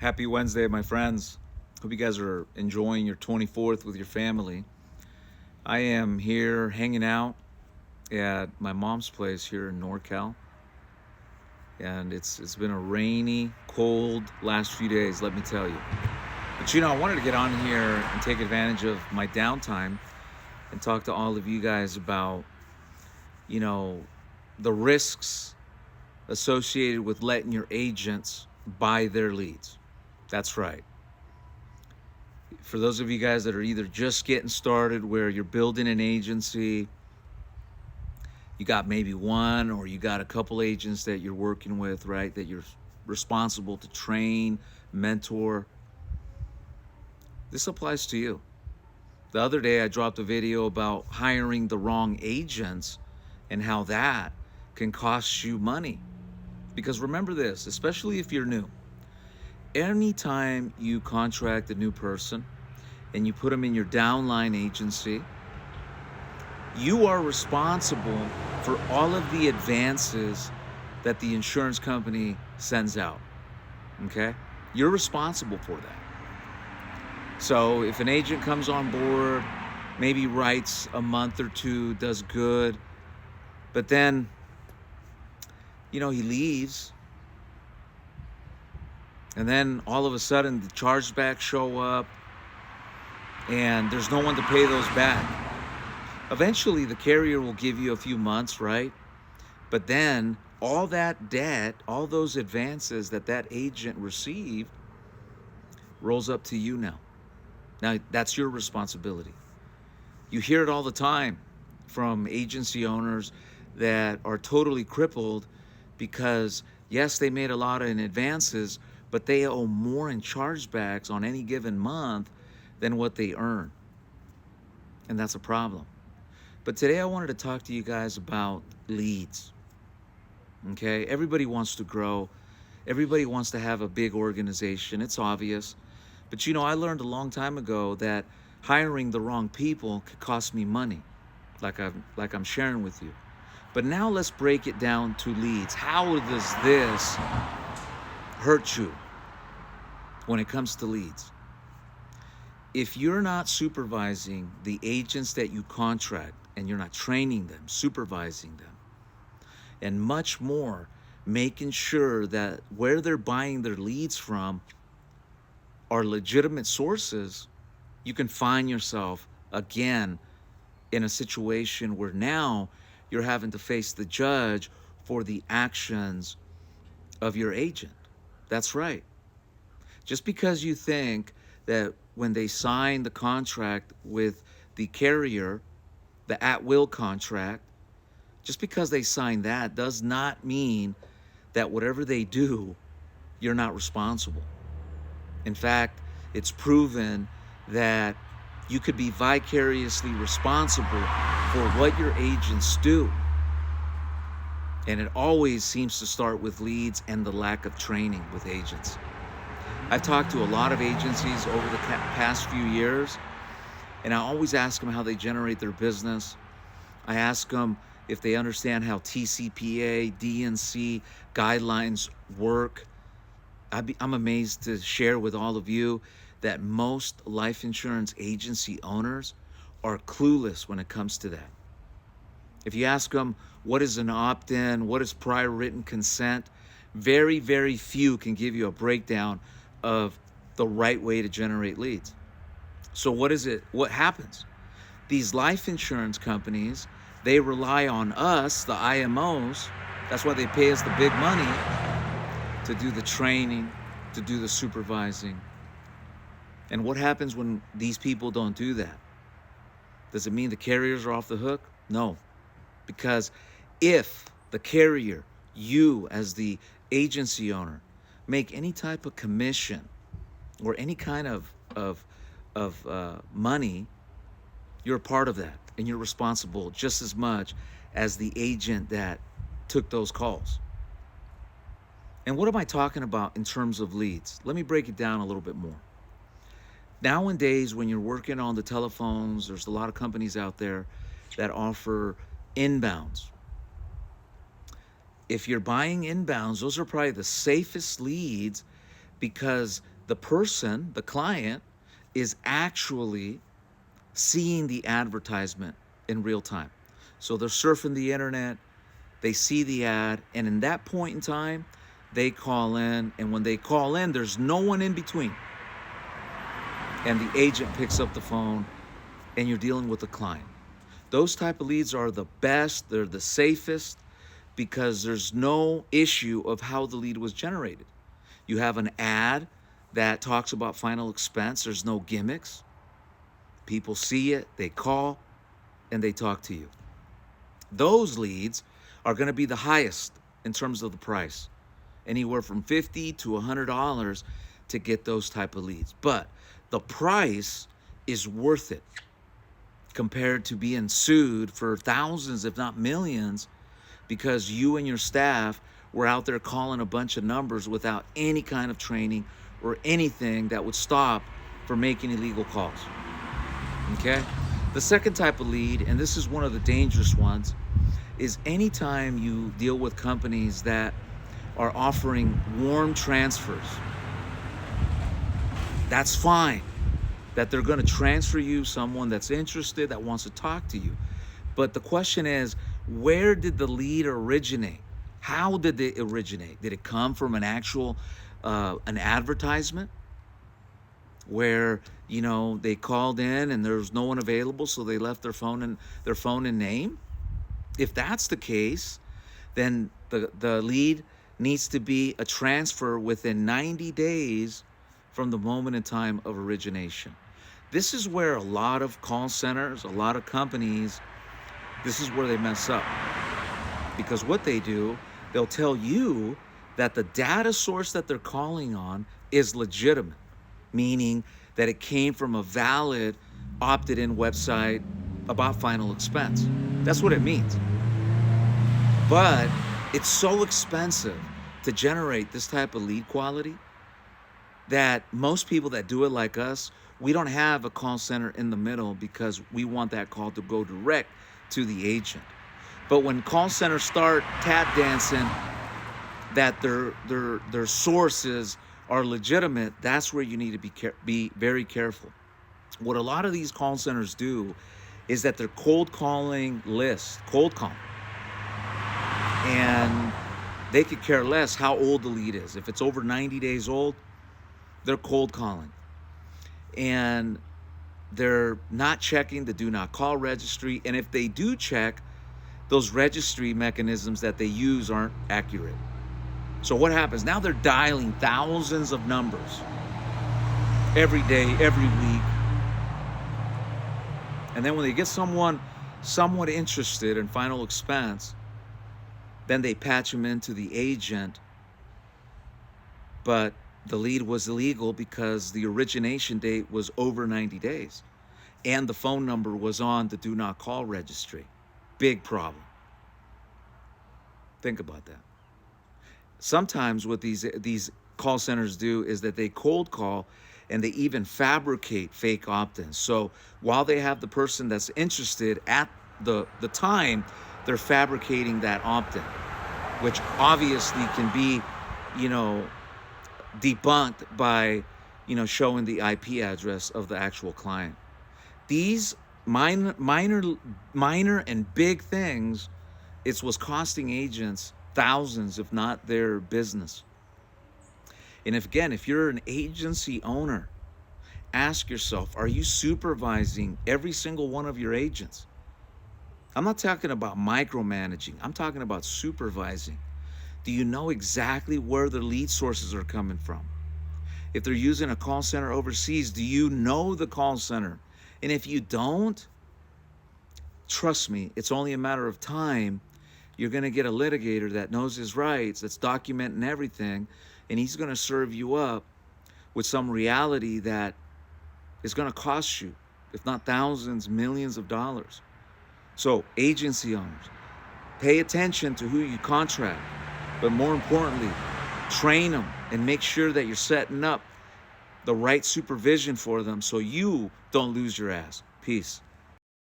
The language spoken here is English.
Happy Wednesday, my friends. Hope you guys are enjoying your 24th with your family. I am here hanging out at my mom's place here in NorCal. And it's been a rainy, cold last few days, let me tell you. But I wanted to get on here and take advantage of my downtime and talk to all of you guys about, the risks associated with letting your agents buy their leads. That's right. For those of you guys that are either just getting started, where you're building an agency, you got maybe one or you got a couple agents that you're working with, right, that you're responsible to train, mentor. This applies to you. The other day I dropped a video about hiring the wrong agents and how that can cost you money. Because remember this, especially if you're new, anytime you contract a new person and you put them in your downline agency, you are responsible for all of the advances that the insurance company sends out, okay? You're responsible for that. So if an agent comes on board, maybe writes a month or two, does good, but then, he leaves, and then all of a sudden the chargebacks show up and there's no one to pay those back. Eventually the carrier will give you a few months, right? But then all that debt, all those advances that agent received rolls up to you now. Now that's your responsibility. You hear it all the time from agency owners that are totally crippled because yes, they made a lot in advances, but they owe more in chargebacks on any given month than what they earn. And that's a problem. But today I wanted to talk to you guys about leads. Okay? Everybody wants to grow. Everybody wants to have a big organization. It's obvious. But I learned a long time ago that hiring the wrong people could cost me money, like I'm sharing with you. But now let's break it down to leads. How does this hurt you when it comes to leads? If you're not supervising the agents that you contract, and you're not training them, supervising them, and much more, making sure that where they're buying their leads from are legitimate sources, you can find yourself again in a situation where now you're having to face the judge for the actions of your agent. That's right. Just because you think that when they sign the contract with the carrier, the at-will contract, just because they sign that does not mean that whatever they do, you're not responsible. In fact, it's proven that you could be vicariously responsible for what your agents do. And it always seems to start with leads and the lack of training with agents. I've talked to a lot of agencies over the past few years, and I always ask them how they generate their business. I ask them if they understand how TCPA, DNC guidelines work. I'm amazed to share with all of you that most life insurance agency owners are clueless when it comes to that. If you ask them what is an opt-in, what is prior written consent, very, very few can give you a breakdown of the right way to generate leads. So what is it? What happens? These life insurance companies, they rely on us, the IMOs. That's why they pay us the big money to do the training, to do the supervising. And what happens when these people don't do that? Does it mean the carriers are off the hook? No. Because if the carrier, you as the agency owner, make any type of commission or any kind of money, you're a part of that, and you're responsible just as much as the agent that took those calls. And what am I talking about in terms of leads? Let me break it down a little bit more. Nowadays, when you're working on the telephones, there's a lot of companies out there that offer inbounds. If you're buying inbounds, those are probably the safest leads because The person, the client, is actually seeing the advertisement in real time. So they're surfing the internet, they see the ad, and in that point in time, they call in. And when they call in, there's no one in between. And the agent picks up the phone, and you're dealing with the client. Those type of leads are the best, they're the safest, because there's no issue of how the lead was generated. You have an ad that talks about final expense, there's no gimmicks. People see it, they call, and they talk to you. Those leads are going to be the highest in terms of the price. Anywhere from $50 to $100 to get those type of leads. But the price is worth it compared to being sued for thousands, if not millions, because you and your staff were out there calling a bunch of numbers without any kind of training or anything that would stop for making illegal calls. Okay? The second type of lead, and this is one of the dangerous ones, is anytime you deal with companies that are offering warm transfers. That's fine, that they're going to transfer you someone that's interested, that wants to talk to you. But the question is, where did the lead originate? How did it originate? Did it come from an actual, an advertisement where, they called in and there was no one available, so they left their phone and name? If that's the case, then the lead needs to be a transfer within 90 days from the moment in time of origination. This is where a lot of call centers, a lot of companies, this is where they mess up. Because what they do, they'll tell you that the data source that they're calling on is legitimate, meaning that it came from a valid opted-in website about final expense. That's what it means. But it's so expensive to generate this type of lead quality that most people that do it like us, we don't have a call center in the middle because we want that call to go direct to the agent. But when call centers start tap dancing that their sources are legitimate, that's where you need to be very careful. What a lot of these call centers do is that they're cold calling lists, cold calling. And they could care less how old the lead is. If it's over 90 days old, they're cold calling. And they're not checking the do not call registry. And if they do check, those registry mechanisms that they use aren't accurate. So what happens? Now they're dialing thousands of numbers every day, every week. And then when they get someone somewhat interested in final expense, then they patch them into the agent. But the lead was illegal because the origination date was over 90 days. And the phone number was on the do not call registry. Big problem. Think about that. Sometimes what these call centers do is that they cold call and they even fabricate fake opt-ins. So while they have the person that's interested at the time, they're fabricating that opt-in, which obviously can be, debunked by, showing the IP address of the actual client. These minor and big things, it's what's costing agents thousands, if not their business. And if you're an agency owner, ask yourself, are you supervising every single one of your agents? I'm not talking about micromanaging. I'm talking about supervising. Do you know exactly where the lead sources are coming from? If they're using a call center overseas, do you know the call center? And if you don't, trust me, it's only a matter of time. You're going to get a litigator that knows his rights, that's documenting everything, and he's going to serve you up with some reality that is going to cost you, if not thousands, millions of dollars. So agency owners, pay attention to who you contract, but more importantly, train them and make sure that you're setting up the right supervision for them so you don't lose your ass. Peace.